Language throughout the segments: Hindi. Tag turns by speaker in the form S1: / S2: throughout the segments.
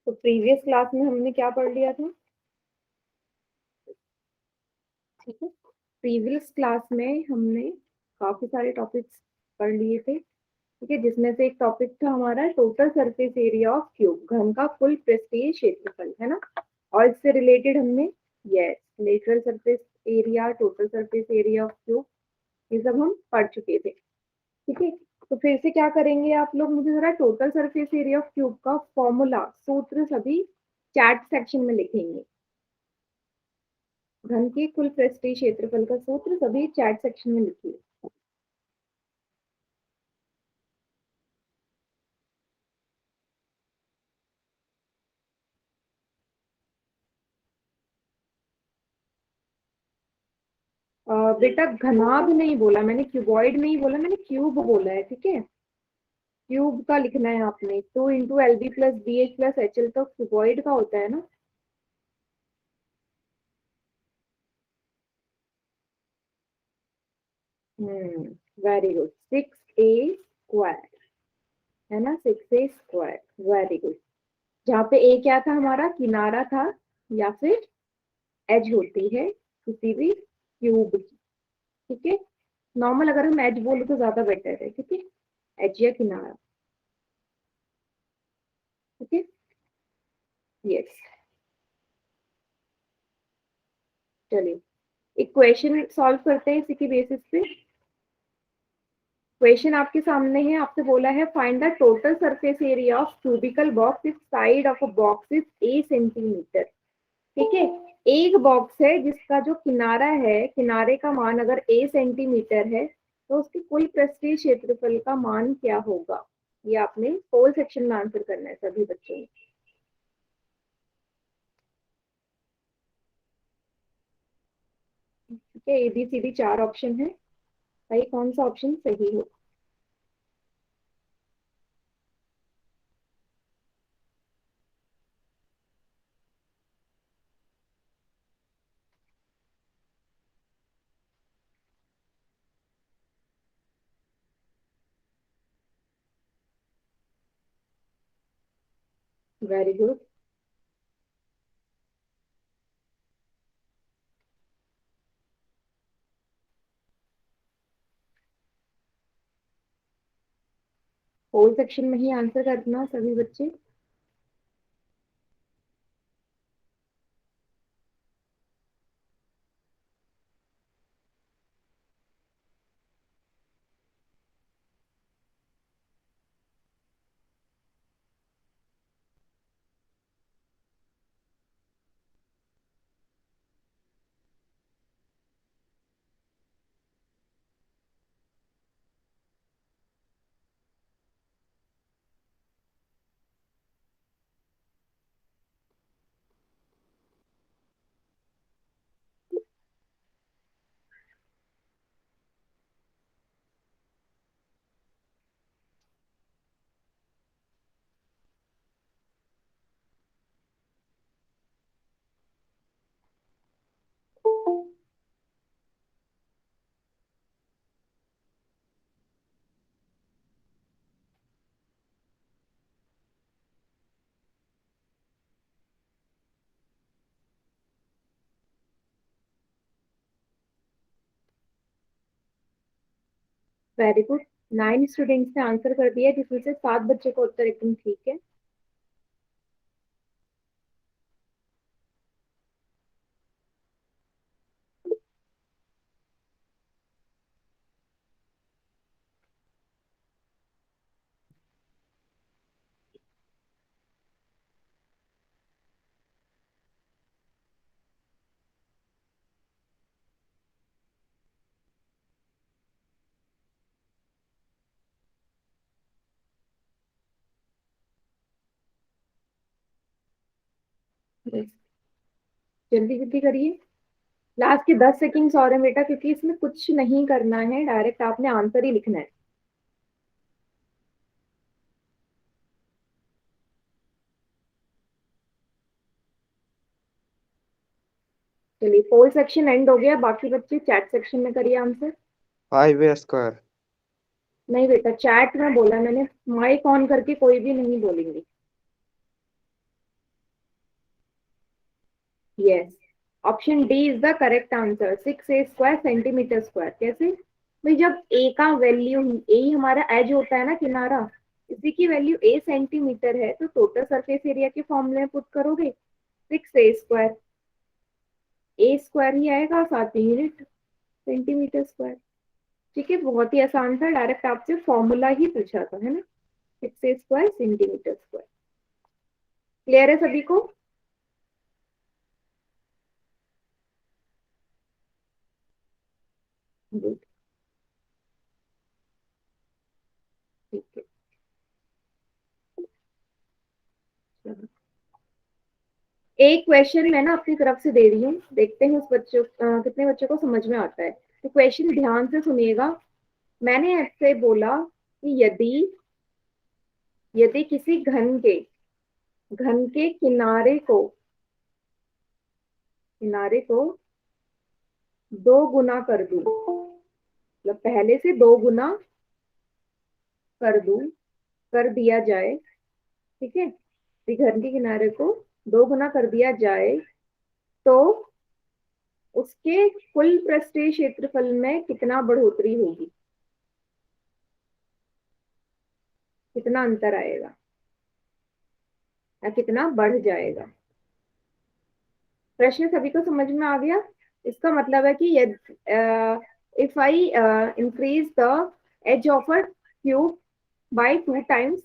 S1: तो प्रीवियस क्लास में हमने क्या पढ़ लिया था? ठीक है, प्रीवियस क्लास में हमने काफी सारे टॉपिक्स पढ़ लिए थे। ठीक है, जिसमें से एक टॉपिक था हमारा total surface area of cube, घन का कुल पृष्ठीय क्षेत्रफल, है ना। और इससे रिलेटेड हमने yes lateral surface area, total surface area of cube, ये सब हम पढ़ चुके थे। ठीक है, तो फिर से क्या करेंगे आप लोग, मुझे जरा total surface area of cube का फॉर्मूला, सूत्र सभी चैट सेक्शन में लिखेंगे। घन के कुल पृष्ठीय क्षेत्रफल का सूत्र सभी चैट सेक्शन में लिखिए। बेटा घनाभ नहीं बोला मैंने, क्यूबॉइड नहीं बोला मैंने, क्यूब बोला है। ठीक है, क्यूब का लिखना है आपने। 2 × LB + BH + HL तो क्यूबॉइड का होता है ना। वेरी गुड, 6A² है ना, 6A²। Very good. जहाँ पे ए क्या था हमारा, किनारा था या फिर एज होती है किसी भी क्यूब की। ठीक है, नॉर्मल अगर हम एज बोले तो ज्यादा बेटर है। ठीक है, एज या किनारा। ठीक है, यस। चलिए एक क्वेश्चन सॉल्व करते हैं इसी की बेसिस पे। क्वेश्चन आपके सामने है, आपसे बोला है find the total surface area of cubical box if side of a box is a centimetre. ठीक है, एक बॉक्स है जिसका जो किनारा है, किनारे का मान अगर ए सेंटीमीटर है तो उसके कुल पृष्ठीय क्षेत्रफल का मान क्या होगा। ये आपने पोल सेक्शन में आंसर करना है सभी बच्चों ने। ठीक है, ABCD 4 ऑप्शन है, भाई कौन सा ऑप्शन सही हो। Very good. पोल सेक्शन में ही आंसर करना सभी बच्चे। वेरी गुड, 9 स्टूडेंट्स ने आंसर कर दिया, जिसमें से 7 बच्चे का उत्तर एकदम ठीक है। जल्दी जल्दी करिए, लास्ट के 10 सेकंड्स और हैं बेटा, क्योंकि इसमें कुछ नहीं करना है, डायरेक्ट आपने आंसर ही लिखना है। चलिए पोल सेक्शन एंड हो गया, बाकी बच्चे चैट सेक्शन में करिए आंसर।
S2: 5A²।
S1: नहीं बेटा, चैट में बोला मैंने, माइक ऑन करके कोई भी नहीं बोलेंगे। Yes, option D is the correct answer, 6a² centimetre square. कैसे भाई, जब ए का वैल्यू, ए हमारा एज होता है ना, किनारा, इसी की वैल्यू ए सेंटीमीटर है, तो टोटल सरफेस एरिया के फॉर्मूले में पुट करोगे 6a², ए स्क्वायर ही आएगा, साथ ही यूनिट सेंटीमीटर स्क्वायर। ठीक है, बहुत ही आसान था, डायरेक्ट आपसे फॉर्मूला ही पूछा था, है ना, 6a² सेंटीमीटर स्क्वायर। क्लियर है सभी को? गुड, ठीक है, चलो। एक क्वेश्चन मैं ना अपनी तरफ से दे रही हूँ, देखते हैं उस बच्चों कितने बच्चों को समझ में आता है। तो क्वेश्चन ध्यान से सुनिएगा। मैंने आपसे बोला कि यदि किसी घन के किनारे को 2 गुना कर दूं, मतलब पहले से 2 गुना कर दूं, कर दिया जाए, ठीक है, किसी घन के किनारे को 2 गुना कर दिया जाए, तो उसके कुल पृष्ठीय क्षेत्रफल में कितना बढ़ोतरी होगी, कितना अंतर आएगा, या कितना बढ़ जाएगा। प्रश्न सभी को समझ में आ गया? इसका मतलब है कि if I increase the edge of a cube by 2 times,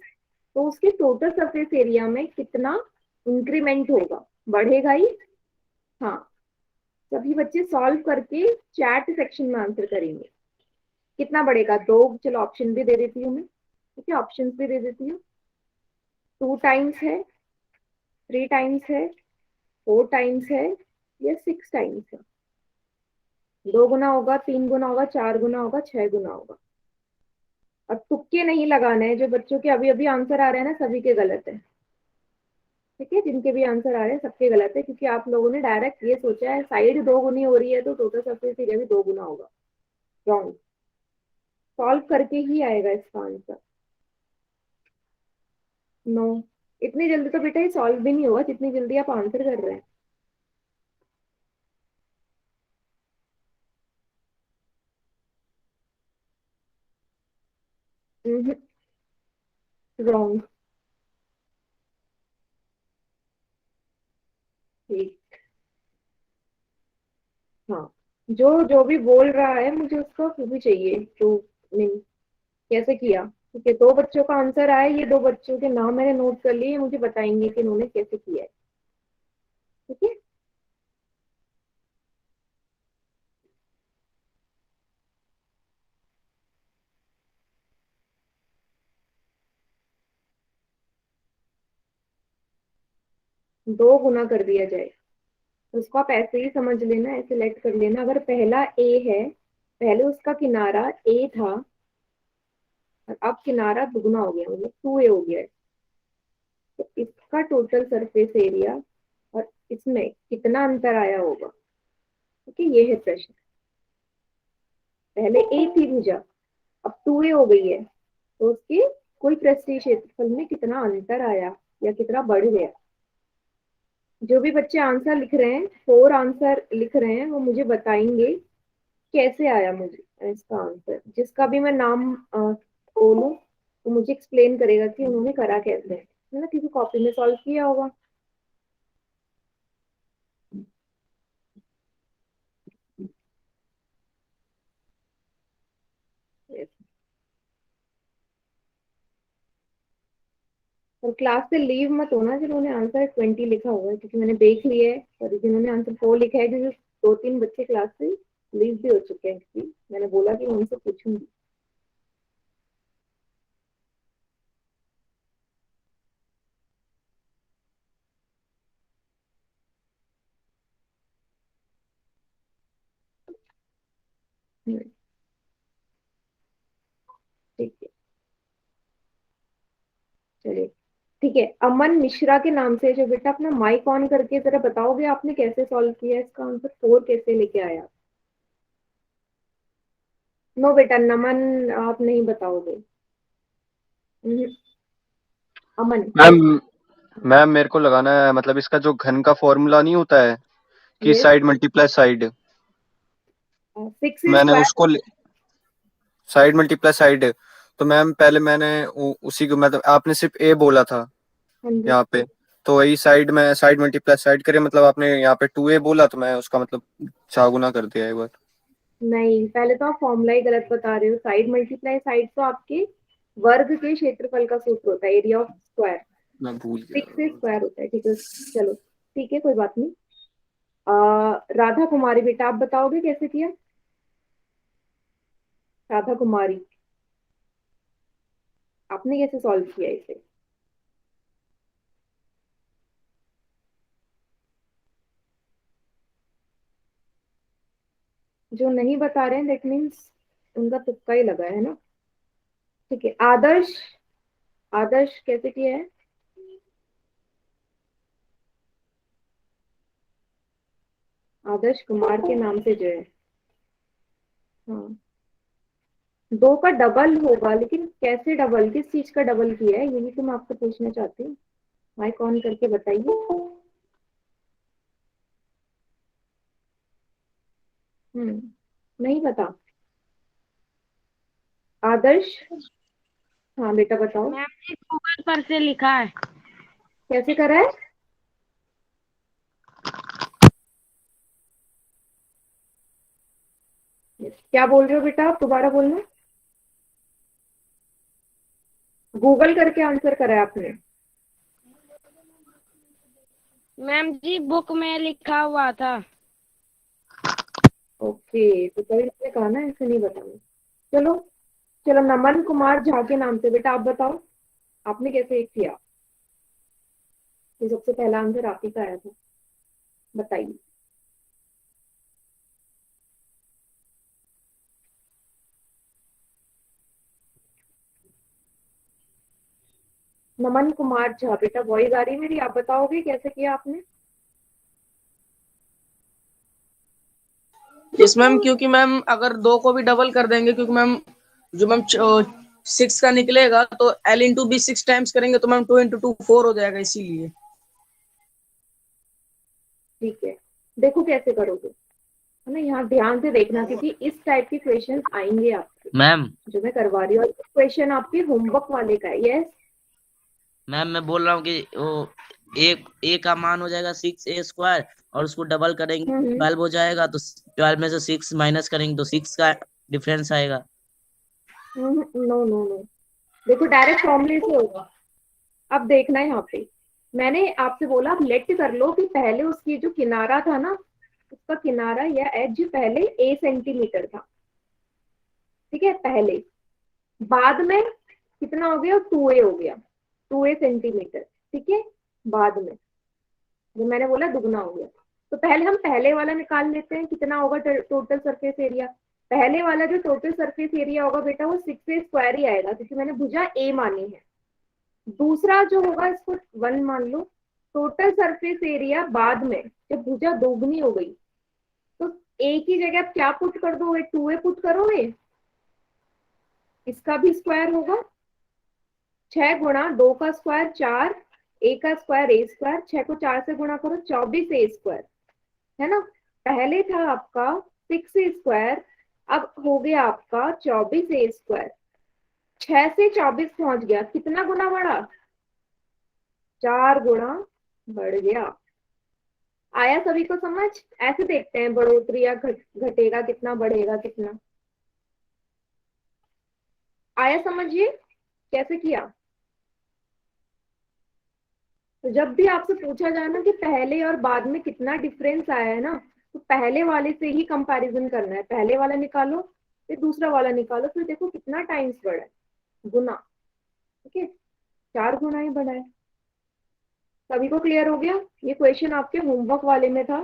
S1: तो उसके टोटल सरफेस एरिया में कितना इंक्रीमेंट होगा, बढ़ेगा ही। हाँ, सभी बच्चे सॉल्व करके चैट सेक्शन में आंसर करेंगे। कितना बढ़ेगा? दो, चलो ऑप्शन भी दे देती हूँ मैं, ठीक है, ऑप्शन भी दे देती हूँ। 2 टाइम्स है, 3 टाइम्स है, 4 टाइम्स है, या 6 टाइम्स है। 2 गुना होगा, 3 गुना होगा, 4 गुना होगा, 6 गुना होगा। और तुक्के नहीं लगाने हैं, जो बच्चों के अभी अभी आंसर आ रहे हैं ना, सभी के गलत है। ठीक है, जिनके भी आंसर आ रहे हैं सबके गलत है, क्योंकि आप लोगों ने डायरेक्ट ये सोचा है साइड 2 गुनी हो रही है तो टोटल सरफेस एरिया भी 2 गुना होगा। रॉन्ग, सॉल्व करके ही आएगा इसका आंसर। नो, इतनी जल्दी तो बेटा ये सॉल्व भी नहीं होगा जितनी जल्दी आप आंसर कर रहे हैं। रॉन्ग। ठीक, हाँ, जो जो भी बोल रहा है मुझे उसका वो भी चाहिए, जो मीन कैसे किया। ठीक है, 2 बच्चों का आंसर आया, ये 2 बच्चों के नाम मैंने नोट कर लिए, मुझे बताएंगे कि इन्होंने कैसे किया है। ठीक है, 2 गुना कर दिया जाए, उसको आप ऐसे ही समझ लेना, ऐसे लेट कर लेना। अगर पहला ए है, पहले उसका किनारा ए था, और अब किनारा दुगना हो गया, मतलब 2a हो गया है, तो इसका टोटल सरफेस एरिया और इसमें कितना अंतर आया होगा। ठीक है, ये है प्रश्न। पहले ए थी भुजा, अब 2a हो गई है, तो उसके कुल पृष्ठीय क्षेत्रफल में कितना अंतर आया, या कितना बढ़ गया। जो भी बच्चे आंसर लिख रहे हैं, 4 आंसर लिख रहे हैं, वो मुझे बताएंगे कैसे आया मुझे इसका आंसर। जिसका भी मैं नाम बोलूं, वो मुझे एक्सप्लेन करेगा कि उन्होंने करा कैसे है ना, किसी कॉपी में सॉल्व किया होगा। और क्लास से लीव मत होना जिन्होंने आंसर 20 लिखा हुआ है, क्योंकि मैंने देख लिया है, और जिन्होंने आंसर 4 लिखा है, क्योंकि 2-3 बच्चे क्लास से लीव भी हो चुके हैं, क्योंकि मैंने बोला कि मैं उनसे पूछूंगी। ठीक है, चलिए, ठीक है। अमन मिश्रा के नाम से जो बेटा, अपना माइक ऑन करके जरा बताओगे आपने कैसे सॉल्व किया, इसका आंसर 4 कैसे लेके आया। नो बेटा, नमन आप नहीं बताओगे। हम्म, अमन।
S2: मैम मैम मेरे को लगाना है, मतलब इसका जो घन का फॉर्मूला नहीं होता है, की
S1: Yes,
S2: साइड मल्टीप्लाई साइड
S1: 6
S2: मैंने
S1: स्क्वायर।
S2: उसको साइड मल्टीप्लाई साइड। तो मैम पहले मैंने उसी को मतलब आपने सिर्फ ए बोला था
S1: हाँ जी।
S2: यहाँ पे, तो वही साइड में साइड मल्टीप्लाई साइड करे, मतलब आपने यहाँ पे 2a बोला तो मैं उसका मतलब 4 गुना कर दिया एक बार।
S1: नहीं, पहले तो आप फॉर्मूला ही गलत बता रहे हो। साइड मल्टीप्लाई साइड तो आपके वर्ग के क्षेत्रफल का सूत्र होता है, एरिया ऑफ स्क्वायर।
S2: मैं भूल गया।
S1: 6 स्क्वायर होता है, ठीक है। चलो ठीक है, कोई बात नहीं। राधा कुमारी बेटा, आप बताओगे कैसे किया? राधा कुमारी, आपने कैसे सॉल्व किया इसे? जो नहीं बता रहे हैं दैट मीन्स उनका तुक्का ही लगा है ना। ठीक है, आदर्श। आदर्श कैसे किया है? आदर्श कुमार के नाम से जो है। हाँ, 2 का डबल होगा, लेकिन कैसे डबल, किस चीज का डबल किया है, यही तो मैं आपसे पूछना चाहती हूँ। माइक ऑन करके बताइए। नहीं पता। आदर्श, हाँ बेटा बताओ।
S3: मैम ने गूगल पर से लिखा है।
S1: कैसे करा है? क्या बोल रहे हो बेटा, आप दोबारा बोलना। गूगल करके आंसर करा है आपने?
S3: मैम जी बुक में लिखा हुआ था।
S1: ओके, तो कभी इसने कहा ना ऐसे नहीं बताना। चलो। चलो, नमन कुमार झा के नाम से बेटा आप बताओ, आपने कैसे किया? ये सबसे पहला आंसर आप ही का आया था, बताइए। नमन कुमार झा बेटा, वॉइस आ रही है मेरी, आप बताओगे कैसे किया आपने?
S4: यस मैम, क्योंकि मैम अगर 2 को भी डबल कर देंगे, क्योंकि मैम जो मैम 6 का निकलेगा तो L इंटू बी 6 टाइम्स करेंगे तो मैम 2 इंटू 2 4 हो जाएगा, इसीलिए।
S1: ठीक है, देखो कैसे करोगे, है ना। यहाँ ध्यान से देखना, क्योंकि इस टाइप के क्वेश्चन आएंगे आपके,
S5: मैम
S1: जो मैं करवा रही हूँ। और क्वेश्चन आपके होमवर्क वाले का है। यस।
S5: मैम मैं बोल रहा हूँ कि वो ए का मान हो जाएगा 6a² और उसको डबल करेंगे 12 हो जाएगा, तो 12 में से 6 माइनस करेंगे तो 6 का डिफरेंस आएगा।
S1: नो नो नो, देखो डायरेक्ट फॉर्मूले से होगा। अब देखना है यहाँ पे, मैंने आपसे बोला आप लेट कर लो कि पहले उसकी जो किनारा था ना, उसका किनारा या एज पहले a सेंटीमीटर था, ठीक है पहले। बाद में कितना हो गया, 2a हो गया, 2a सेंटीमीटर, ठीक है। बाद में जो मैंने बोला दुगना हो गया। तो पहले हम पहले वाला निकाल लेते हैं, कितना होगा टोटल सरफेस एरिया। पहले वाला जो टोटल सरफेस एरिया होगा बेटा, वो 6a स्क्वायर ही आएगा, क्योंकि मैंने भुजा a मानी है। दूसरा जो होगा, इसको 1 मान लो। टोटल सरफेस एरिया बाद में जब भुजा दोगुनी हो गई, तो a की जगह आप क्या पुट कर दोगे, 2a पुट करोगे। इसका भी स्क्वायर होगा, 6 गुणा 2 का स्क्वायर 4, a का स्क्वायर a स्क्वायर, 6 को 4 से गुणा करो 24a स्क्वायर, है ना। पहले था आपका 6a स्क्वायर, अब हो गया आपका 24a स्क्वायर। 6 से 24 पहुंच गया, कितना गुना बढ़ा, 4 गुना बढ़ गया। आया सभी को समझ? ऐसे देखते हैं बढ़ोतरी या घटेगा कितना, बढ़ेगा कितना। आया समझिए कैसे किया। तो जब भी आपसे पूछा जाए ना कि पहले और बाद में कितना डिफरेंस आया है ना, तो पहले वाले से ही कंपैरिजन करना है। पहले वाला निकालो, फिर दूसरा वाला निकालो, फिर देखो कितना टाइम्स बढ़ा है, गुना। ठीक है, 4 गुना ही बढ़ा है। सभी को क्लियर हो गया? ये क्वेश्चन आपके होमवर्क वाले में था,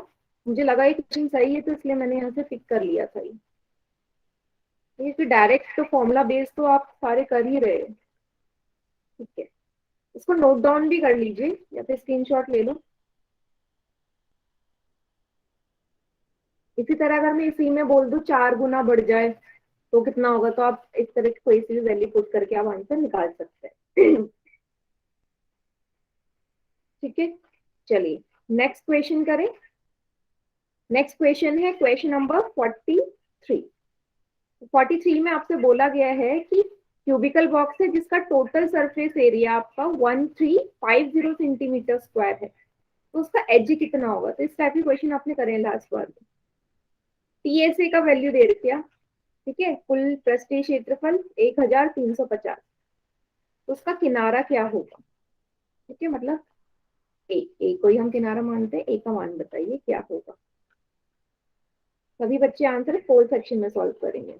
S1: मुझे लगा ये क्वेश्चन सही है तो इसलिए मैंने यहाँ से पिक कर लिया था ये फिर डायरेक्ट तो फॉर्मूला बेस तो आप सारे कर ही रहे हो। ठीक है, इसको नोट डाउन भी कर लीजिए या फिर स्क्रीनशॉट ले लो। इसी तरह अगर मैं इसी में बोल दूं 4 गुना बढ़ जाए तो कितना होगा, तो आप इस तरह की कोई सी वैल्यू पुट करके आप आंसर निकाल सकते हैं। ठीक है, चलिए नेक्स्ट क्वेश्चन करें। नेक्स्ट क्वेश्चन है क्वेश्चन नंबर 43। 43 में आपसे बोला गया है कि क्यूबिकल बॉक्स है जिसका टोटल सरफेस एरिया आपका 1350 सेंटीमीटर स्क्वायर है, तो उसका एज कितना होगा। तो इस टाइप के क्वेश्चन आपने करे हैं लास्ट बार। टीएसए का वैल्यू दे रखा, ठीक है, कुल पृष्ठीय क्षेत्रफल 1350, तो उसका किनारा क्या होगा। ठीक है, मतलब ए को ही हम किनारा मानते हैं, ए का मान बताइए क्या होगा। सभी बच्चे आंसर पोल सेक्शन में सॉल्व करेंगे।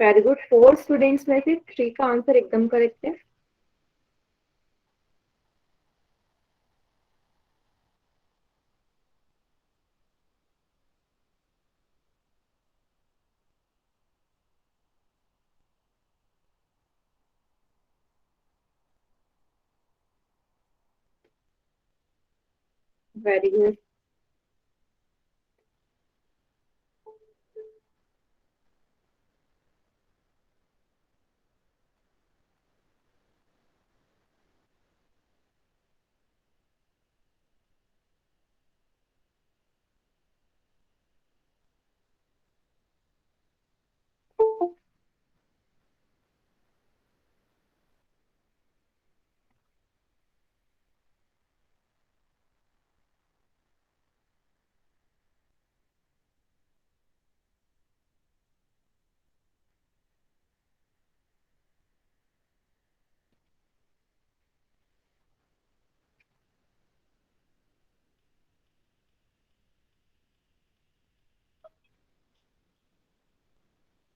S1: वेरी गुड, 4 स्टूडेंट्स में से 3 का आंसर एकदम करेक्ट है। Very good.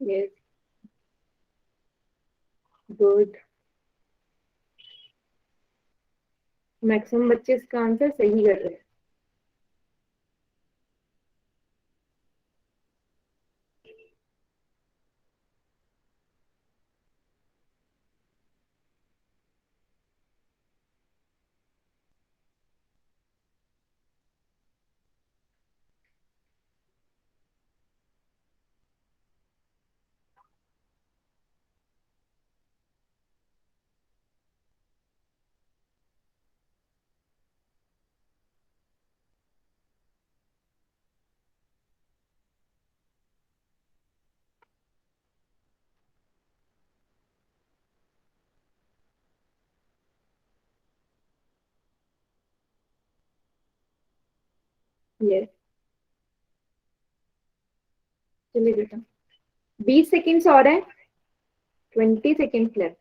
S1: Yes, good. Maximum बच्चे इसका आंसर सही कर रहे हैं। यस, चलिए बेटा, 20 सेकेंड्स और है, 20 सेकेंड्स लेफ्ट।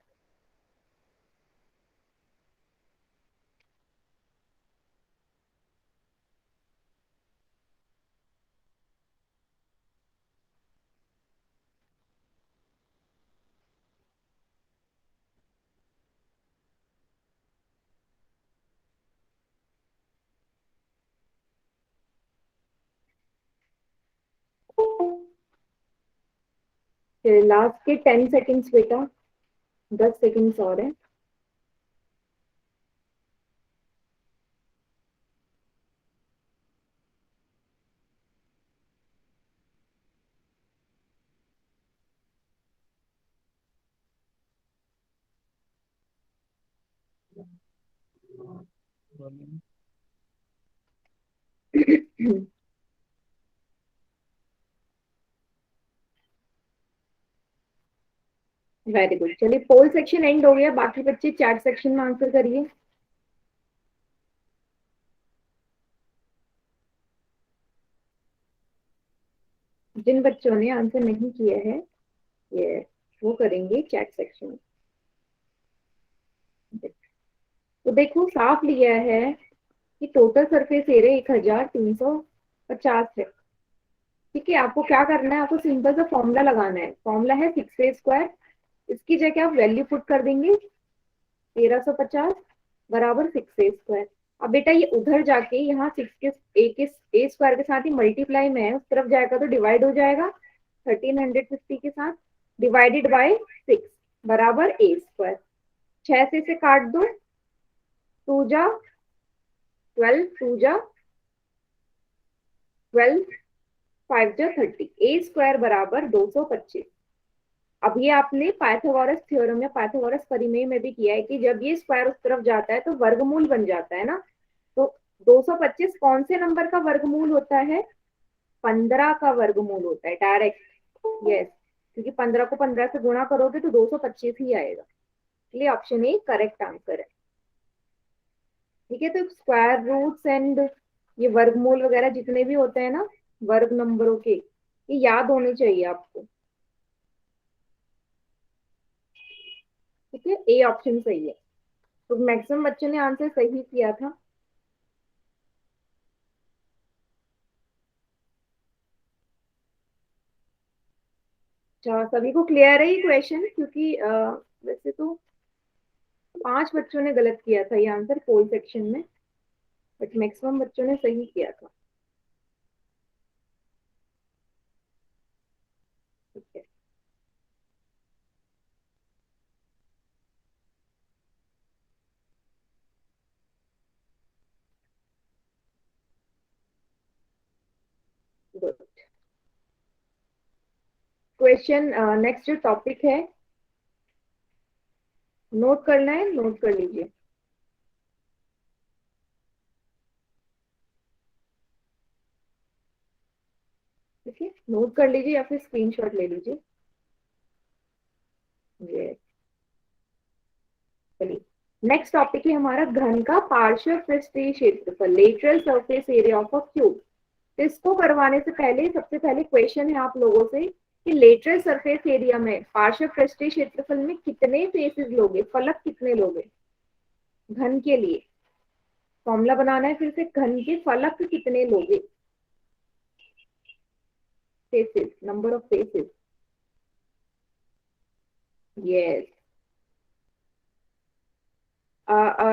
S1: चलिए लास्ट के 10 सेकेंड्स बेटा, 10 सेकेंड्स और है। वेरी गुड, चलिए पोल सेक्शन एंड हो गया, बाकी बच्चे चैट सेक्शन में आंसर करिए। जिन बच्चों ने आंसर नहीं किया है, ये वो करेंगे चैट सेक्शन में। तो देखो साफ लिया है कि टोटल सरफेस एरिया 1350 है। ठीक है, आपको क्या करना है, आपको सिंपल सा फॉर्मूला लगाना है। फॉर्मूला है 6a² इसकी जगह आप वैल्यू पुट कर देंगे 1350 बराबर 6a²। अब बेटा ये उधर जाके यहाँ 6 के ए स्क्वायर के साथ ही मल्टीप्लाई में है, उस तरफ जाएगा तो डिवाइड हो जाएगा 1350 के साथ, डिवाइडेड बाय 6 बराबर a²। 6 से काट दो, 2 जा 12, 2 जा 12, 5 जा 30, a² बराबर 225। अब ये आपने पाइथागोरस थ्योरम या पाइथागोरस परिमेय में भी किया है कि जब ये स्क्वायर उस तरफ जाता है तो वर्गमूल बन जाता है ना। तो 225 कौन से नंबर का वर्गमूल होता है? 15 का वर्गमूल होता है डायरेक्ट। यस, क्योंकि 15 को 15 से गुणा करोगे तो 225 ही आएगा, इसलिए ऑप्शन ए करेक्ट आंसर है। ठीक है, तो स्क्वायर रूट्स एंड ये वर्गमूल वगैरह जितने भी होते हैं ना वर्ग नंबरों के, ये याद होने चाहिए आपको। ठीक है, ए ऑप्शन सही है। तो मैक्सिमम बच्चों ने आंसर सही किया था। अच्छा, सभी को क्लियर है ये क्वेश्चन? क्योंकि वैसे तो 5 बच्चों ने गलत किया था ये आंसर पोल सेक्शन में, बट मैक्सिमम बच्चों ने सही किया था। ठीक है, गुड। क्वेश्चन नेक्स्ट जो टॉपिक है, नोट करना है, नोट कर लीजिए। ठीक है, नोट कर लीजिए या फिर स्क्रीनशॉट ले लीजिए। ये चलिए, नेक्स्ट टॉपिक है हमारा घन का पार्श्व पृष्ठीय क्षेत्रफल, lateral surface area of a cube. तो इसको करवाने से पहले सबसे पहले क्वेश्चन है आप लोगों से कि लेटरल सरफेस एरिया में पार्श्व पृष्ठीय क्षेत्रफल में कितने फेसेस लोगे, फलक कितने लोगे घन के लिए? फॉर्मूला बनाना है फिर से, घन के फलक कितने लोगे? Faces, number of faces. Yes,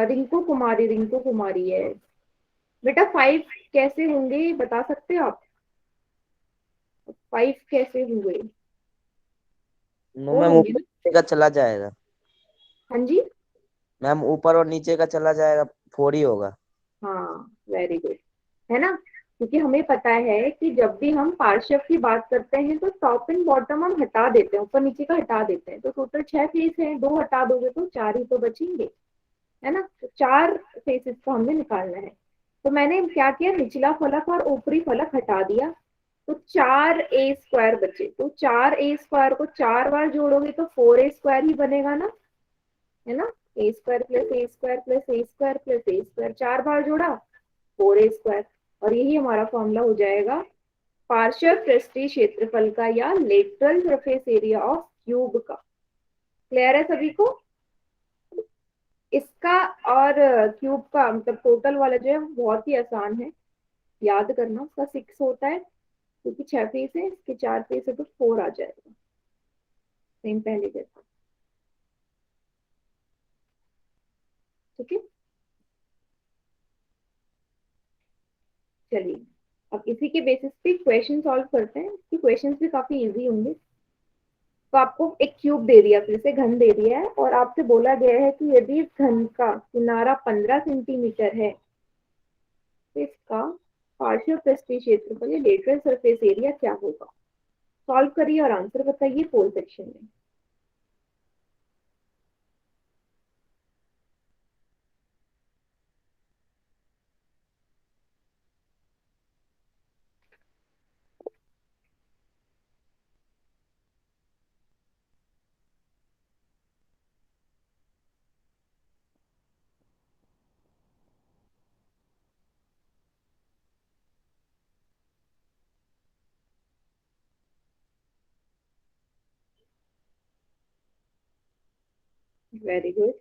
S1: Rinku Kumari, Rinku Kumari है। बेटा 5 कैसे होंगे बता सकते हो आप? 5 कैसे हुए?
S5: नो
S1: फोर
S5: मैम,
S1: होंगे
S5: ऊपर
S1: ना?
S5: नीचे का चला जाएगा।
S1: हाँ जी,
S5: मैम ऊपर और नीचे का चला जाएगा, 4 ही होगा।
S1: हाँ वेरी गुड, है ना। क्योंकि हमें पता है कि जब भी हम पार्श्व की बात करते हैं तो टॉप एंड बॉटम हम हटा देते हैं, ऊपर नीचे का हटा देते हैं, तो टोटल 6 फेस हैं, 2 हटा दोगे तो 4 ही तो बचेंगे, है ना। तो 4 फेसेस को हमें निकालना है। तो मैंने क्या किया, निचला फलक और ऊपरी फलक हटा दिया, तो 4a² बचे। तो 4a² को 4 बार जोड़ोगे तो 4a² ही बनेगा ना, है ना। a² plus a² plus a² plus a², 4 बार जोड़ा 4a², और यही हमारा फॉर्मूला हो जाएगा पार्शियल पृष्ठीय क्षेत्रफल का या lateral surface area of cube का। क्लियर है सभी को? इसका और क्यूब का मतलब टोटल वाला जो है बहुत ही आसान है याद करना। उसका 6 होता है क्योंकि 6 फेस है, इसके 4 फेस है तो 4 आ जाएगा, सेम पहले जैसा। ठीक है, चलिए अब इसी के बेसिस पे क्वेश्चन सॉल्व करते हैं। कि क्वेश्चंस भी काफी इजी होंगे। तो आपको एक क्यूब दे दिया, फिर से घन दे दिया है, और आपसे बोला गया है कि यदि इस घन का किनारा 15 सेंटीमीटर है तो इसका पार्शियल पृष्ठीय क्षेत्रफल या लेटरल सरफेस एरिया क्या होगा? सॉल्व करिए और आंसर बताइए पोल सेक्शन में। Very good.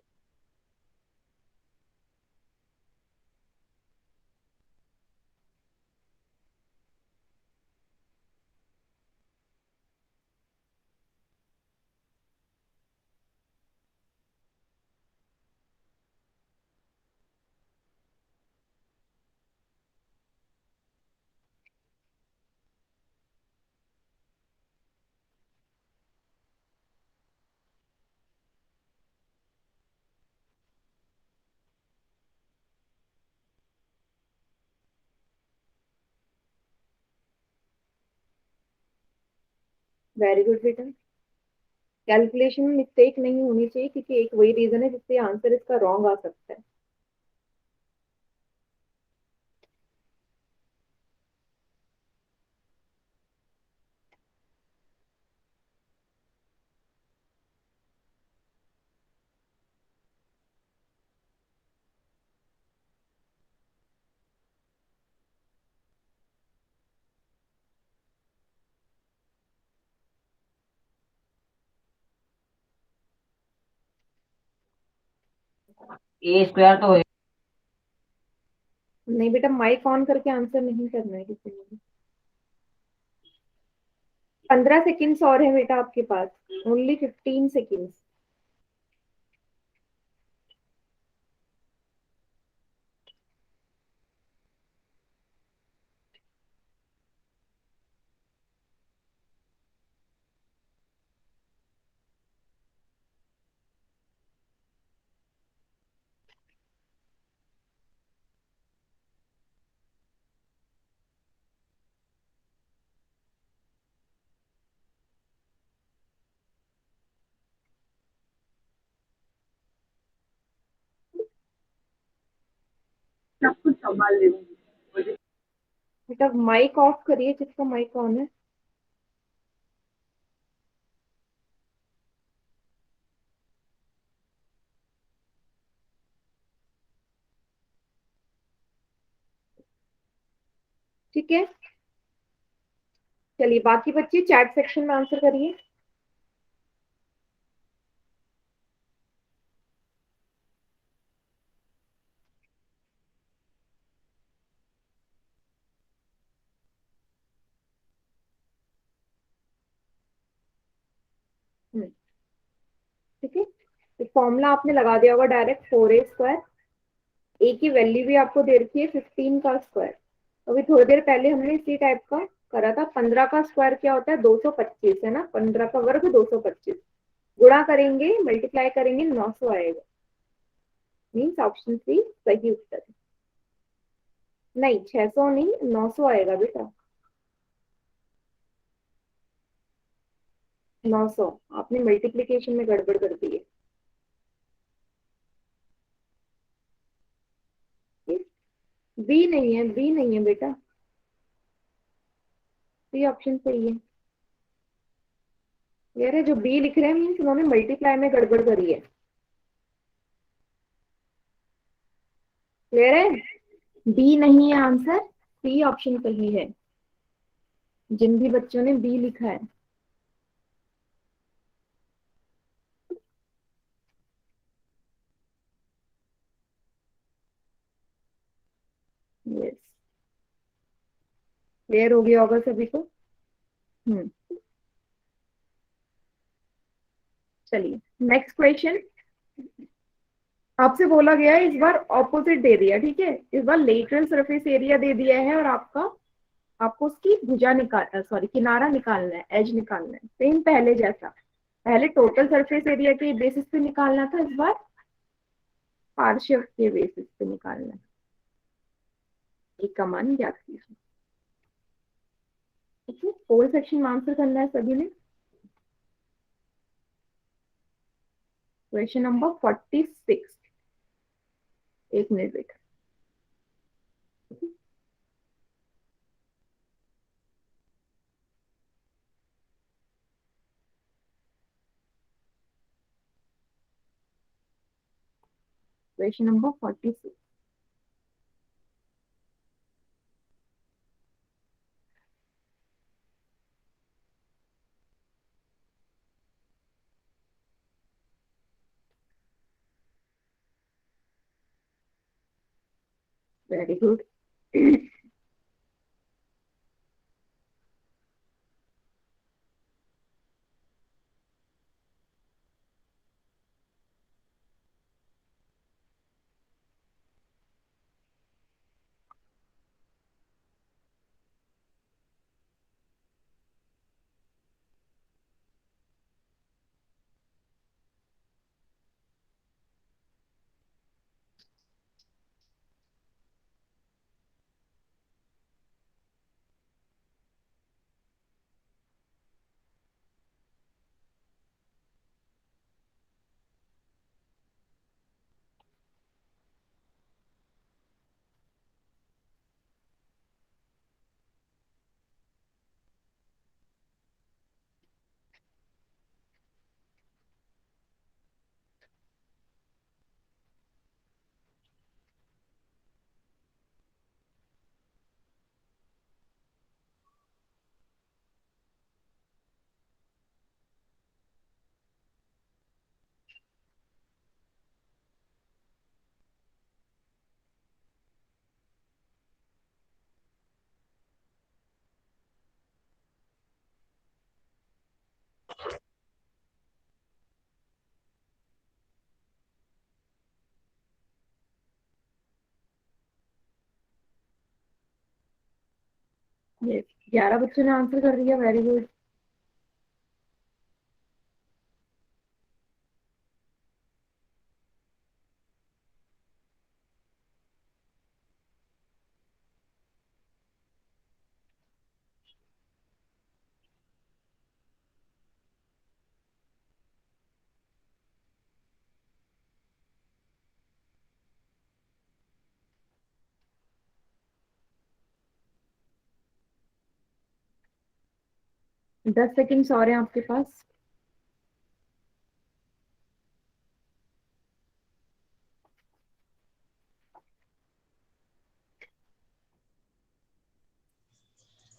S1: वेरी गुड बेटा। कैलकुलेशन में मिस्टेक नहीं होनी चाहिए, क्योंकि एक वही रीजन है जिससे आंसर इसका रॉन्ग आ सकता है।
S6: ए स्क्वायर तो है।
S1: नहीं बेटा, माइक ऑन करके आंसर नहीं करना है किसी ने भी। 15 सेकेंड्स और है बेटा आपके पास, ओनली 15 सेकेंड्स।
S6: सब कुछ संभाल ले।
S1: बेटा माइक ऑफ करिए जिसका माइक ऑन है। ठीक है, चलिए बाकी बच्चे चैट सेक्शन में आंसर करिए। ठीक है, तो फॉर्मूला आपने लगा दिया होगा डायरेक्ट, 4a² ए की वैल्यू भी आपको दे रखी है 15 का स्क्वायर। अभी थोड़ी देर पहले हमने इसी टाइप का करा था। 15 का स्क्वायर क्या होता है? 225 है ना, 15 का वर्ग 225। गुणा करेंगे, मल्टीप्लाई करेंगे, 900 आएगा। मीन्स ऑप्शन सी सही उत्तर है। नहीं 600 नहीं, 900 आएगा बेटा। 900 आपने मल्टीप्लीकेशन में गड़बड़ कर दी है। बी नहीं है, बी नहीं है बेटा, सी ऑप्शन सही है। यार जो बी लिख रहे हैं मीन्स उन्होंने मल्टीप्लाई में गड़बड़ करी है। क्लियर है? बी नहीं है आंसर, सी ऑप्शन सही है। जिन भी बच्चों ने बी लिखा है। यस, क्लियर हो गया होगा सभी को। हम्म, चलिए नेक्स्ट क्वेश्चन। आपसे बोला गया है इस बार ऑपोजिट दे दिया, ठीक है, इस बार लेटरल सरफेस एरिया दे दिया है और आपको उसकी भुजा निकाल सॉरी किनारा निकालना है, एज निकालना है, सेम पहले जैसा। पहले टोटल सरफेस एरिया के बेसिस पे निकालना था, इस बार पार्शियल के बेसिस पे निकालना है। एक का मान ज्ञात कीजिए। ठीक है, फोर सेक्शन में आंसर करना है सभी ने। Question number 46। एक मिनट बेटा। Question number 46। Very good. Yes, 11 बच्चों ने आंसर कर दिया। Very good. दस सेकेंड्स और हैं आपके पास।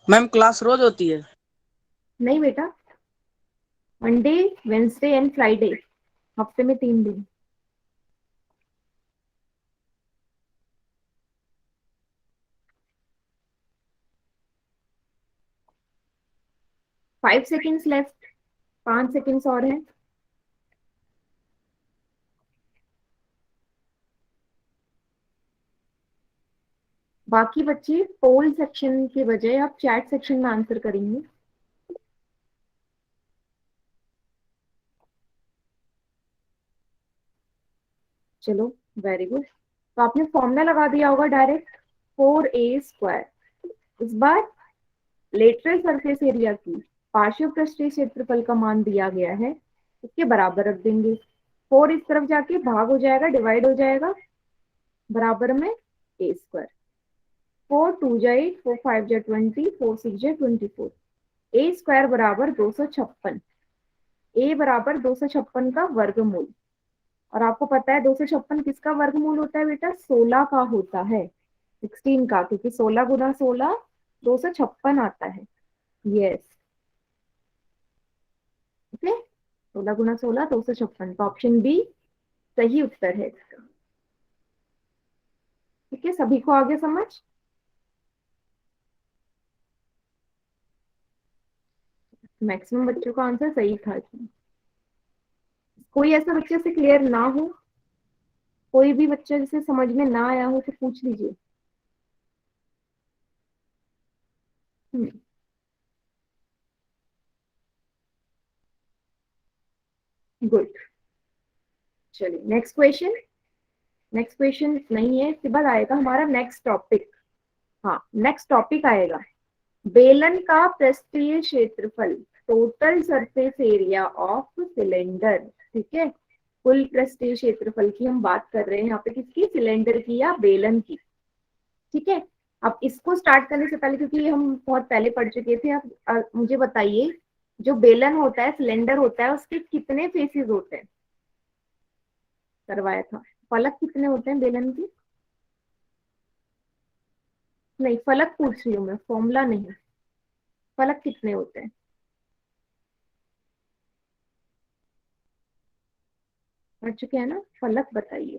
S4: मैम क्लास रोज होती है?
S1: नहीं बेटा, मंडे, वेंसडे एंड फ्राइडे, हफ्ते में 3 दिन। फाइव सेकेंड्स लेफ्ट, 5 सेकेंड्स और हैं। बाकी बच्चे पोल सेक्शन के बजाय आप चैट सेक्शन में आंसर करेंगे। चलो, वेरी गुड। तो आपने फॉर्मूला लगा दिया होगा डायरेक्ट, 4a²। इस बार लेटरल सरफेस एरिया की पार्श्व पृष्ठीय क्षेत्रफल का मान दिया गया है, इसके बराबर रख देंगे। 4 इस तरफ जाके भाग हो जाएगा, डिवाइड हो जाएगा, बराबर में a²। 4 2 जा 8, 4 5 जा 20, 4 6 जा 24। a² बराबर 256। a बराबर 256 का वर्गमूल। और आपको पता है 256 किसका वर्गमूल होता है बेटा? 16 का होता है, 16 का, क्योंकि 16 गुना 16 256 आता है। यस, ओके, 16 गुना 16 256, तो ऑप्शन बी सही उत्तर है इसका। ठीक है, सभी को आगे समझ? मैक्सिमम बच्चों का आंसर सही था इसमें। कोई ऐसा बच्चे से क्लियर ना हो, कोई भी बच्चा जिसे समझ में ना आया हो तो पूछ लीजिए। गुड। चलिए नेक्स्ट क्वेश्चन। नेक्स्ट क्वेश्चन नहीं है, इसके बाद आएगा हमारा नेक्स्ट टॉपिक। हाँ, नेक्स्ट टॉपिक आएगा बेलन का पृष्ठीय क्षेत्रफल, total surface area of cylinder. ठीक है, कुल पृष्ठीय क्षेत्रफल की हम बात कर रहे हैं यहाँ पे, किसकी? सिलेंडर की या बेलन की। ठीक है, अब इसको स्टार्ट करने से पहले, क्योंकि हम बहुत पहले पढ़ चुके थे, अब मुझे बताइए, जो बेलन होता है, सिलेंडर होता है, उसके कितने फेसेस होते हैं? करवाया था। फलक कितने होते हैं बेलन की? नहीं, फलक पूछ रही हूँ मैं, फॉर्मूला नहीं। फलक कितने होते हैं? पढ़ चुके हैं ना? फलक बताइए।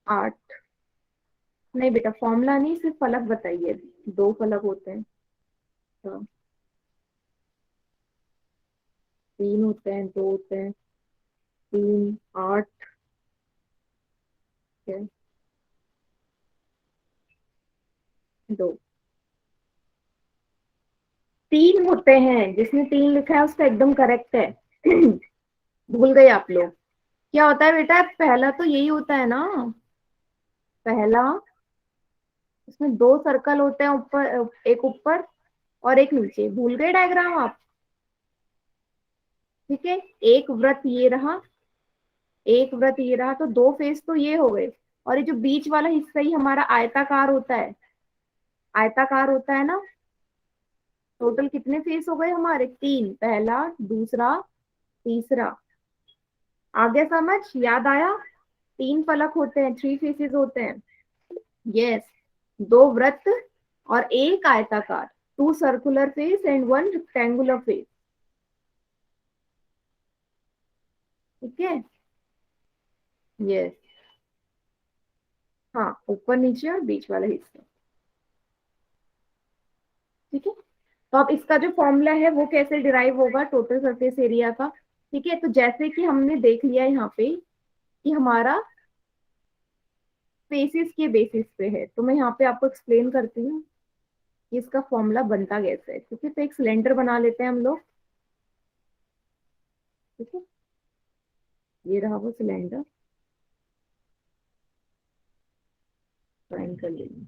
S1: 8। नहीं बेटा, फॉर्मूला नहीं, सिर्फ फलक बताइए। 2 फलक होते हैं, तो 3 होते हैं, 2 होते हैं, 3 8 है, 2 3 होते हैं। जिसने 3 लिखा है उसका एकदम करेक्ट है। भूल गए आप लोग। क्या होता है बेटा, पहला तो यही होता है ना, पहला उसमें 2 सर्कल होते हैं, ऊपर एक ऊपर और एक नीचे। भूल गए डायग्राम आप? ठीक है, एक वृत्त ये रहा, एक वृत्त ये रहा, तो 2 फेस तो ये हो गए। और ये जो बीच वाला हिस्सा ही हमारा आयताकार होता है, आयताकार होता है ना। टोटल कितने फेस हो गए हमारे? 3, पहला, दूसरा, तीसरा। आ गया समझ? याद आया? 3 फलक होते हैं, 3 फेसेस होते हैं। यस, 2 वृत्त और एक आयताकार, 2 circular face and 1 rectangular face. ठीक है, यस, हाँ, ऊपर नीचे और बीच वाला हिस्सा। ठीक है, तो अब इसका जो फॉर्मूला है वो कैसे डिराइव होगा टोटल सरफेस एरिया का? ठीक है, तो जैसे कि हमने देख लिया यहाँ पे कि हमारा फेसिस के बेसिस पे है, तो मैं यहाँ पे आपको एक्सप्लेन करती हूँ कि इसका फॉर्मूला बनता कैसे है। ठीक है, तो एक सिलेंडर बना लेते हैं हम लोग। ठीक है, ये रहा वो सिलेंडर, ड्राइंग कर लेंगे।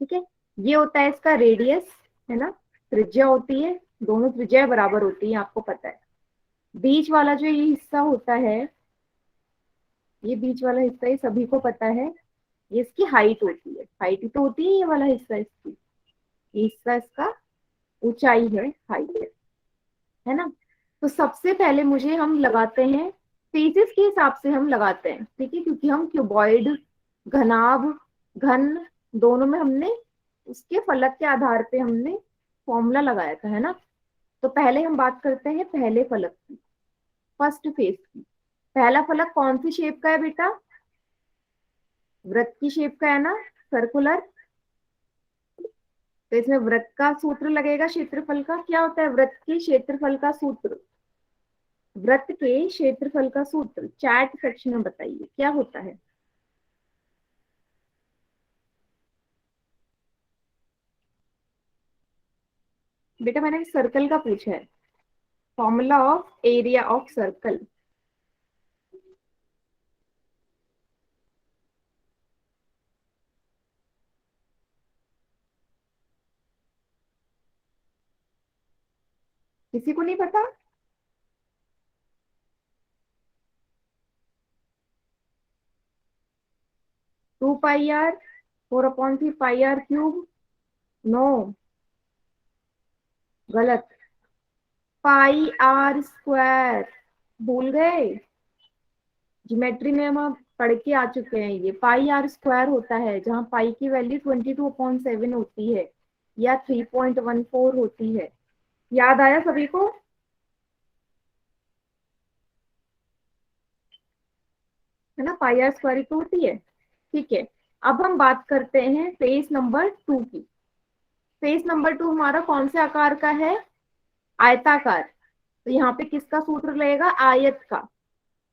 S1: ठीक है, ये होता है इसका रेडियस, है ना, त्रिज्या होती है, दोनों त्रिज्या बराबर होती है, आपको पता है। बीच वाला जो ये हिस्सा होता है, ये बीच वाला हिस्सा, ये सभी को पता है, ये इसकी हाइट होती है। हाइट ही तो होती है ये वाला हिस्सा इसकी, ये हिस्सा इसका ऊंचाई है, हाइट है ना। तो सबसे पहले मुझे हम लगाते हैं फेसेस के हिसाब से हम लगाते हैं। ठीक है, क्योंकि हम क्यूबॉइड, घनाभ, घन दोनों में हमने उसके फलक के आधार पे हमने फॉर्मूला लगाया था, है ना। तो पहले हम बात करते हैं पहले फलक की, फर्स्ट फेस की। पहला फलक कौन सी शेप का है बेटा? वृत्त की शेप का है ना, सर्कुलर। तो इसमें वृत्त का सूत्र लगेगा, क्षेत्रफल का। क्या होता है वृत्त के क्षेत्रफल का सूत्र? वृत्त के क्षेत्रफल का सूत्र चैट सेक्शन में बताइए क्या होता है। बेटा मैंने सर्कल का पूछा है, formula of area of circle. किसी को नहीं पता? Two pi r, 4/3 pi r cube. No, गलत। पाई आर स्क्वायर, भूल गए? ज्योमेट्री में हम पढ़ के आ चुके हैं, ये पाई आर स्क्वायर होता है, जहाँ पाई की वैल्यू 22/7 होती है या 3.14 होती है। याद आया सभी को? है ना, पाई आर स्क्वायर तो होती है। ठीक है, अब हम बात करते हैं फेस नंबर 2 की। फेस नंबर 2 हमारा कौन से आकार का है? आयताकार। तो यहाँ पे किसका सूत्र लगेगा? आयत का,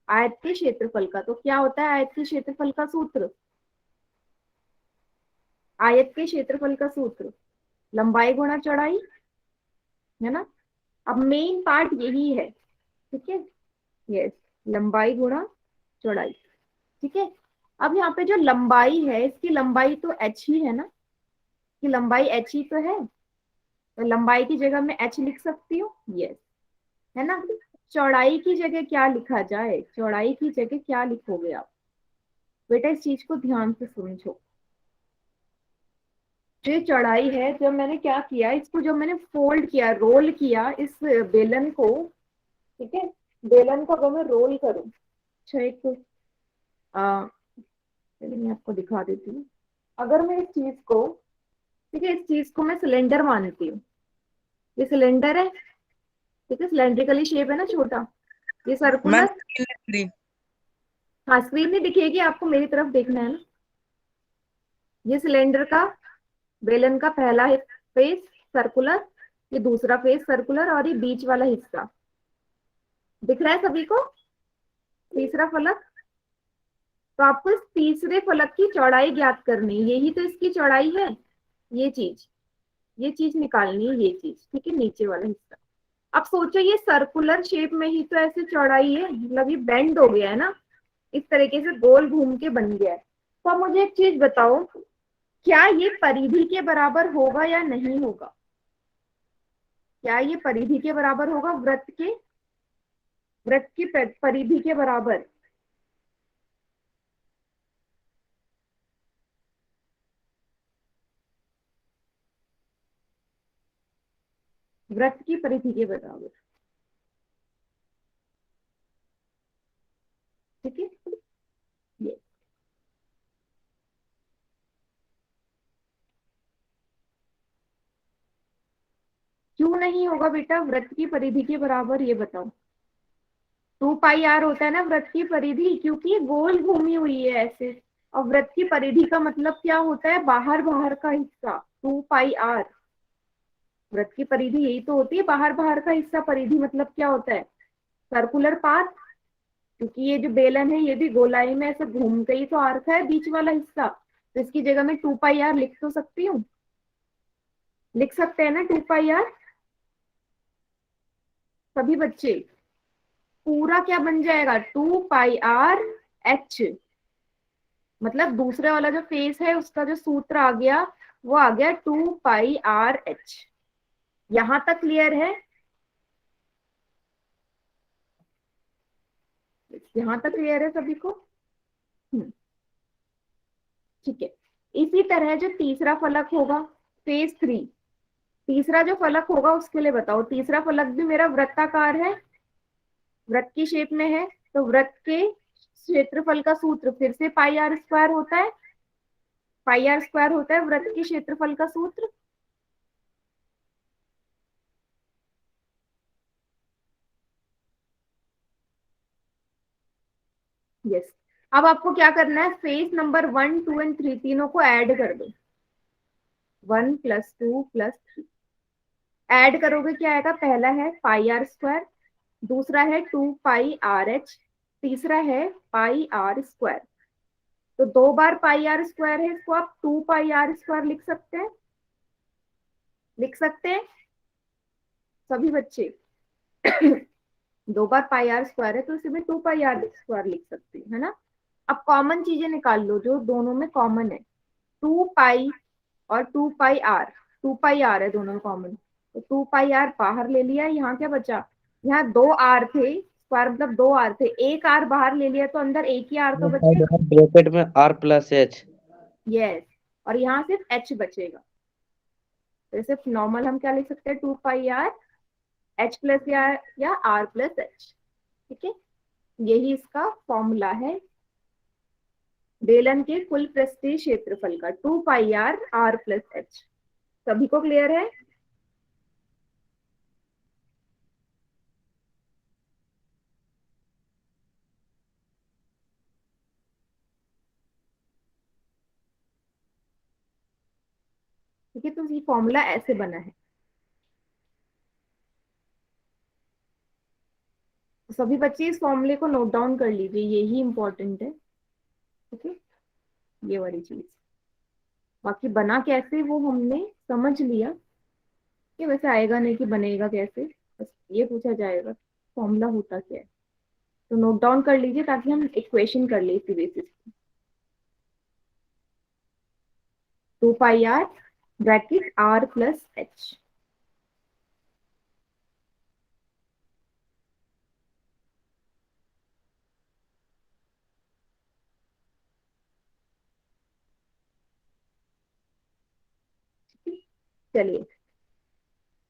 S1: आयत के क्षेत्रफल का। तो क्या होता है आयत के क्षेत्रफल का सूत्र? आयत के क्षेत्रफल का सूत्र लंबाई गुणा चौड़ाई, है ना। अब मेन पार्ट यही है। ठीक है, यस, लंबाई गुणा चौड़ाई। ठीक है, अब यहाँ पे जो लंबाई है, इसकी लंबाई तो h ही है ना, कि लंबाई h ही तो है, तो लंबाई की जगह मैं h लिख सकती हूँ, यस, है ना। चौड़ाई की जगह क्या लिखा जाए? चौड़ाई की जगह क्या लिखोगे आप बेटा? इस चीज को ध्यान से समझो। जो ये चौड़ाई है, जब मैंने क्या किया, इसको जब मैंने फोल्ड किया, रोल किया इस बेलन को, ठीक है, बेलन को अगर मैं रोल करूं, अच्छा एक चलिए मैं आपको दिखा देती हूँ। अगर मैं इस चीज को, ठीक है, इस चीज को मैं सिलेंडर मानती हूँ, ये सिलेंडर है, ठीक है, सिलेंड्रिकली शेप है ना, छोटा, ये सर्कुलर। हाँ, स्क्रीन नहीं दिखेगी आपको, मेरी तरफ देखना है ना। ये सिलेंडर का, बेलन का पहला फेस सर्कुलर, ये दूसरा फेस सर्कुलर, और ये बीच वाला हिस्सा दिख रहा है सभी को, तीसरा फलक। तो आपको इस तीसरे फलक की चौड़ाई ज्ञात करनी है, यही तो इसकी चौड़ाई है, ये चीज निकालनी है, ये चीज, ठीक है, नीचे वाला हिस्सा। अब सोचो ये सर्कुलर शेप में ही तो ऐसे चौड़ाई है, मतलब ये बेंड हो गया है ना, इस तरीके से गोल घूम के बन गया है। तो अब मुझे एक चीज बताओ, क्या ये परिधि के बराबर होगा या नहीं होगा? क्या ये परिधि के बराबर होगा? वृत्त की परिधि के बराबर? वृत्त की परिधि के बराबर, ठीक है। ये क्यों नहीं होगा बेटा वृत्त की परिधि के बराबर, ये बताओ। 2πr होता है ना वृत्त की परिधि, क्योंकि ये गोल घूमी हुई है ऐसे, और वृत्त की परिधि का मतलब क्या होता है? बाहर बाहर का हिस्सा, 2πr। वृत्त की परिधि यही तो होती है, बाहर बाहर का हिस्सा। परिधि मतलब क्या होता है? सर्कुलर पाथ, क्योंकि ये जो बेलन है ये भी गोलाई में ऐसे घूम के ही तो आर्क है, बीच वाला हिस्सा। तो इसकी जगह में 2πr लिख तो सकती हूँ, लिख सकते हैं ना 2πr सभी बच्चे। पूरा क्या बन जाएगा? 2πrh, मतलब दूसरे वाला जो फेस है उसका जो सूत्र आ गया वो आ गया 2πrh। यहां तक क्लियर है? यहां तक क्लियर है सभी को? ठीक है। इसी तरह जो तीसरा फलक होगा, फेज 3, तीसरा जो फलक होगा उसके लिए बताओ। तीसरा फलक भी मेरा वृत्ताकार है, वृत्त की शेप में है, तो वृत्त के क्षेत्रफल का सूत्र फिर से πr² होता है, πr² होता है वृत्त के क्षेत्रफल का सूत्र। यस। अब आपको क्या करना है? फेज नंबर 1, 2 एंड 3 तीनों को ऐड कर दो। 1 + 2 + 3 ऐड करोगे क्या आएगा? पहला है πr², दूसरा है 2πrh, तीसरा है πr²। तो 2 बार πr² है, इसको आप 2πr² लिख सकते हैं, लिख सकते हैं सभी बच्चे। 2 बार πr² है तो इसे में 2πr² लिख सकते हैं, है ना। अब कॉमन चीजें निकाल लो जो दोनों में कॉमन है, 2π और 2πr, 2πr है दोनों में कॉमन, तो 2πr बाहर ले लिया। यहाँ क्या बचा? यहाँ 2 r थे, स्क्वायर मतलब 2 r थे, एक r बाहर ले लिया तो अंदर एक ही r तो बचेगा,
S5: ब्रैकेट में r + h।
S1: यस, और यहाँ सिर्फ h बचेगा। तो सिर्फ नॉर्मल हम क्या लिख सकते हैं? 2πr h + या r + h, ठीक है। यही इसका फॉर्मूला है बेलन के कुल पृष्ठीय क्षेत्रफल का, 2πr r + h। सभी को क्लियर है? ठीक है, तो ये फॉर्मूला ऐसे बना है। तो सभी बच्चे इस फॉर्मूले को नोट डाउन कर लीजिए, यही इंपॉर्टेंट है, ठीक है, ये वाली चीज। बाकी बना कैसे वो हमने समझ लिया, कि वैसे आएगा नहीं कि बनेगा कैसे, बस ये पूछा जाएगा फॉर्मूला होता क्या है। तो नोट डाउन कर लीजिए ताकि हम इक्वेशन कर ले इसी बेसिस पे। 2πr bracket r + h। चलिए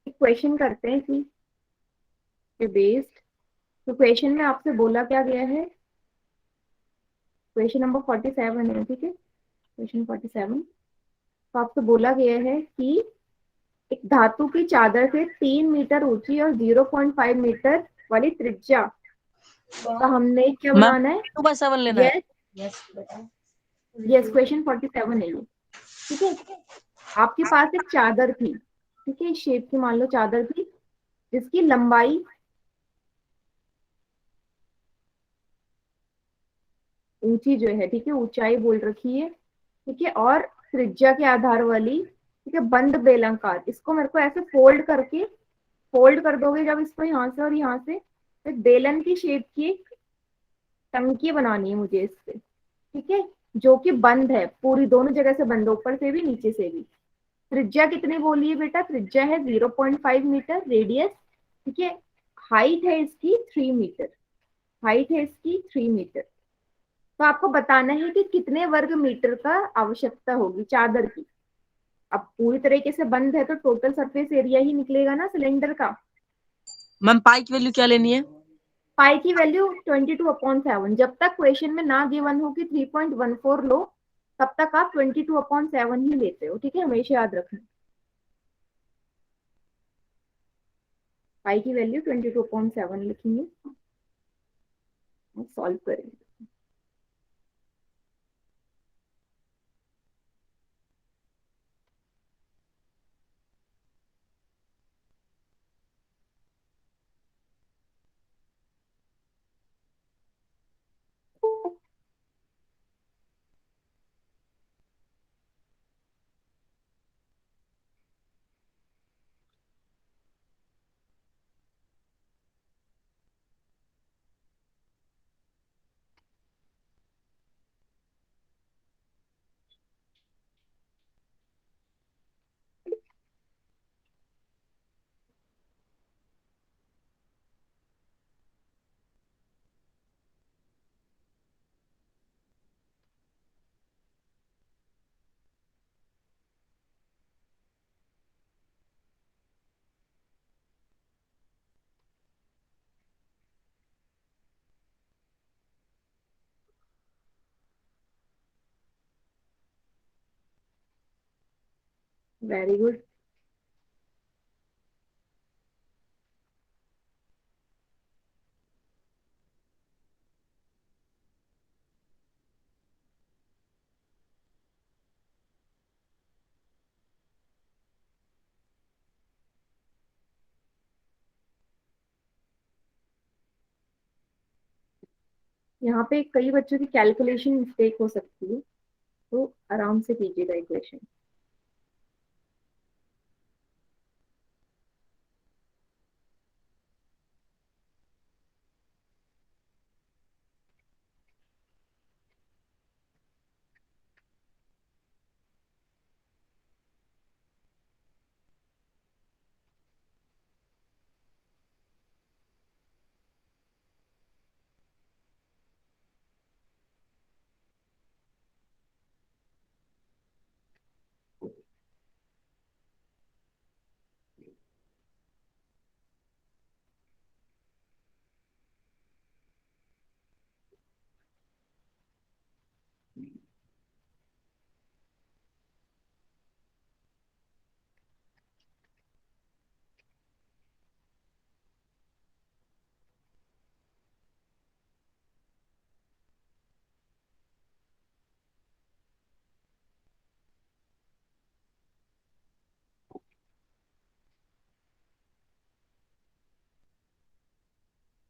S1: क्वेश्चन करते हैं कि बेस्ड। तो क्वेश्चन में आपसे बोला क्या गया है? क्वेश्चन नंबर 47 है, ठीक है, क्वेश्चन 47। तो आपसे बोला गया है कि एक धातु की चादर से 3 मीटर ऊंची और 0.5 मीटर वाली त्रिज्या का हमने क्या बनाना है?
S4: 2/7 लेना है।
S1: यस, यस, क्वेश्चन 47 है ये। ठीक है। आपके पास एक चादर थी, ठीक है, शेप की मान लो चादर थी, जिसकी लंबाई ऊंची जो है, ठीक है, ऊंचाई बोल रखी है, ठीक है, और त्रिज्या के आधार वाली, ठीक है, बंद बेलनाकार, इसको मेरे को ऐसे फोल्ड कर दोगे जब इसको यहाँ से और यहाँ से, तो बेलन की शेप की एक टंकी बनानी है मुझे इससे, ठीक है, जो कि बंद है, पूरी दोनों जगह से बंद है, ऊपर से भी नीचे से भी। त्रिज्या कितनी बोली है बेटा? त्रिज्या है 0.5 मीटर, रेडियस, ठीक है, हाइट है इसकी 3 मीटर, हाइट है इसकी 3 मीटर। तो आपको बताना है कि कितने वर्ग मीटर का आवश्यकता होगी चादर की। अब पूरी तरीके से बंद है तो टोटल सरफेस एरिया ही निकलेगा ना सिलेंडर का।
S4: मैम पाई की वैल्यू क्या लेनी है?
S1: पाई की वैल्यू 22/7, जब तक क्वेश्चन में ना गिवन हो कि 3.14 लो, तब तक आप 22/7 ही लेते हो, ठीक है, हमेशा याद रखना। पाई की वैल्यू 22/7 लिखेंगे और सॉल्व करेंगे। Very good. यहाँ पे कई बच्चों की कैलकुलेशन मिस्टेक हो सकती है, तो आराम से कीजिएगा इक्वेशन।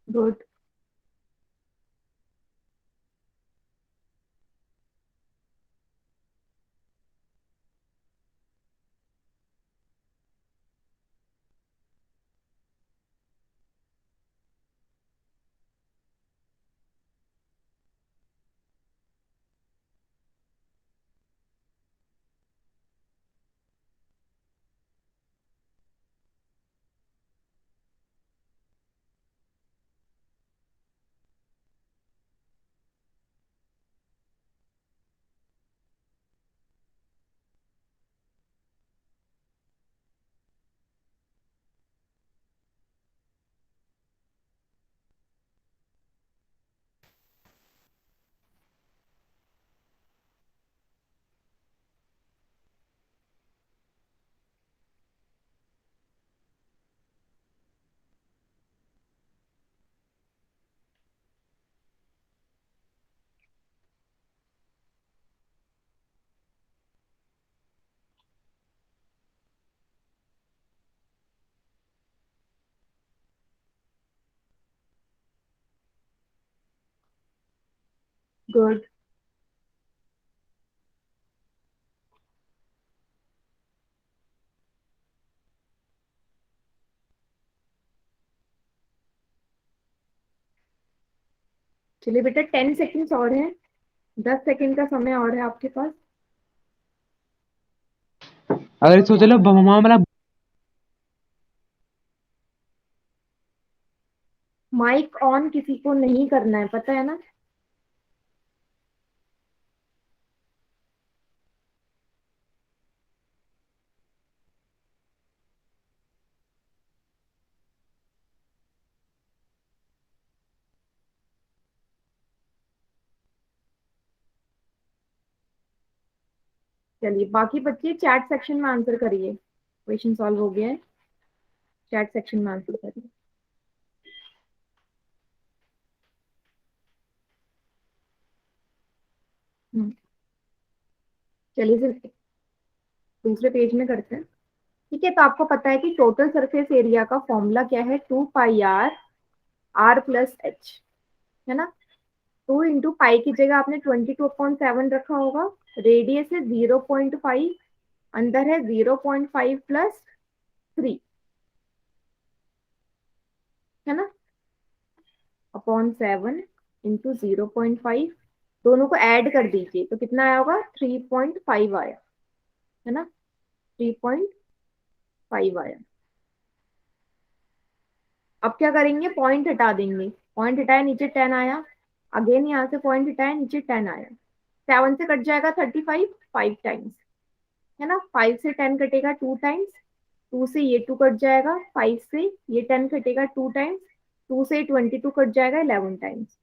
S1: गुड। गुड। चलिए बेटा 10 सेकेंड्स और है, 10 सेकेंड का समय और है आपके पास।
S7: अगर सोच लो वाला
S1: माइक ऑन किसी को नहीं करना है, पता है ना? चलिए बाकी बच्चे चैट सेक्शन में आंसर करिए, क्वेश्चन सॉल्व हो गया है, चैट सेक्शन में आंसर करिए। चलिए फिर दूसरे पेज में करते हैं। ठीक है, तो आपको पता है कि टोटल सरफेस एरिया का फॉर्मूला क्या है, 2 पाई r प्लस h, है ना? 2 इंटू पाई की जगह आपने 22/7 रखा होगा, रेडियस है 0.5, अंदर है 0.5 प्लस 3, है ना, अपॉन 7 इंटू 0.5, दोनों को ऐड कर दीजिए तो कितना आया होगा, 3.5 आया, है ना, 3.5 आया। अब क्या करेंगे, पॉइंट हटा देंगे, पॉइंट हटाया नीचे 10 आया, अगेन यहाँ से पॉइंट हटाया नीचे 10 आया, 7 से कट जाएगा 35 5 टाइम्स, है ना, 5 से 10 कटेगा 2 टाइम्स, 2 से ये 2 कट जाएगा, 5 से ये 10 कटेगा 2 टाइम्स, 2 से 22 कट जाएगा 11 टाइम्स,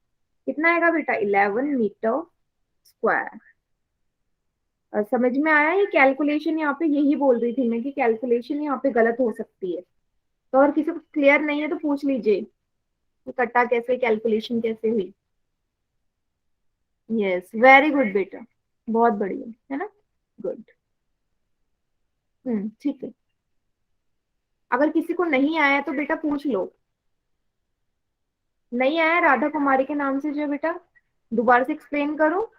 S1: कितना आएगा बेटा, 11 मीटर स्क्वायर। समझ में आया? ये कैलकुलेशन यहाँ पे यही बोल रही थी मैं कि कैलकुलेशन यहाँ पे गलत हो सकती है, तो और किसी को क्लियर नहीं है तो पूछ लीजिए कि कटा कैसे, कैलकुलेशन कैसे हुई। यस, वेरी गुड बेटा, बहुत बढ़िया, है ना, गुड। ठीक है, अगर किसी को नहीं आया तो बेटा पूछ लो। नहीं आया राधा कुमारी के नाम से जो बेटा, दोबारा से एक्सप्लेन करो।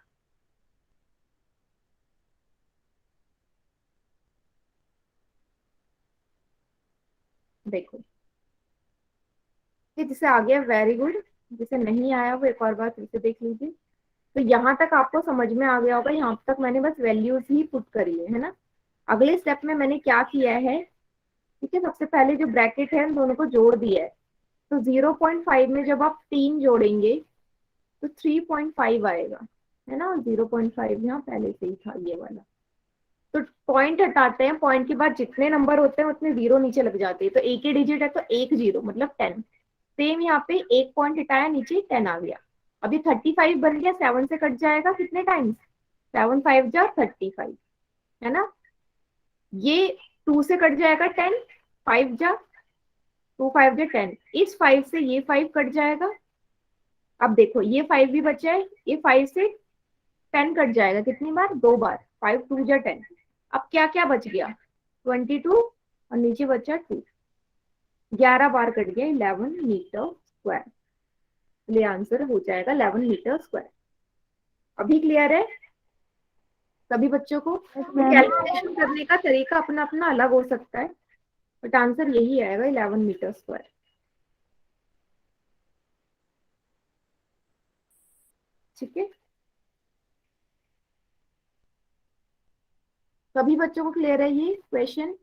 S1: देखो ये जिसे आ गया वेरी गुड, जिसे नहीं आया वो एक और बार फिर से देख लीजिए। तो यहाँ तक आपको समझ में आ गया होगा, यहाँ तक मैंने बस वैल्यूज ही पुट करी है ना। अगले स्टेप में मैंने क्या किया है, ठीक है, सबसे पहले जो ब्रैकेट है उन दोनों को जोड़ दिया है, तो 0.5 में जब आप 3 जोड़ेंगे तो 3.5 आएगा, है ना, 0.5 यहाँ पहले से ही था ये वाला। तो पॉइंट हटाते हैं, पॉइंट के बाद जितने नंबर होते हैं उतने जीरो नीचे लग जाते हैं, तो एक ही डिजिट है तो एक जीरो मतलब 10। सेम यहाँ पे एक पॉइंट हटाया नीचे 10 आ गया, अभी 35 बन गया, 7 से कट जाएगा कितने टाइम्स, 7 5 जा 35, है ना, ये 2 से कट जाएगा 10, 5 जा 2 5 जा 10, इस 5 से ये 5 कट जाएगा, अब देखो ये 5 भी बचा है, ये 5 से 10 कट जाएगा कितनी बार, 2 बार, 5 2 जा 10, अब क्या क्या बच गया, 22 और नीचे बचा 2, 11 बार कट गया, 11 मीटर स्क्वायर, ये आंसर हो जाएगा 11 मीटर स्क्वायर। अभी क्लियर है सभी बच्चों को? कैलकुलेशन करने का तरीका अपना अपना अलग हो सकता है, बट आंसर यही आएगा 11 मीटर स्क्वायर। ठीक है, सभी बच्चों को क्लियर है ये क्वेश्चन?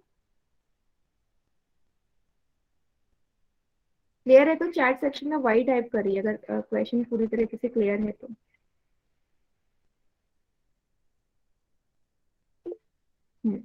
S1: क्लियर है तो चैट सेक्शन में वाई टाइप करिए अगर क्वेश्चन पूरी तरीके से क्लियर है तो। हम्म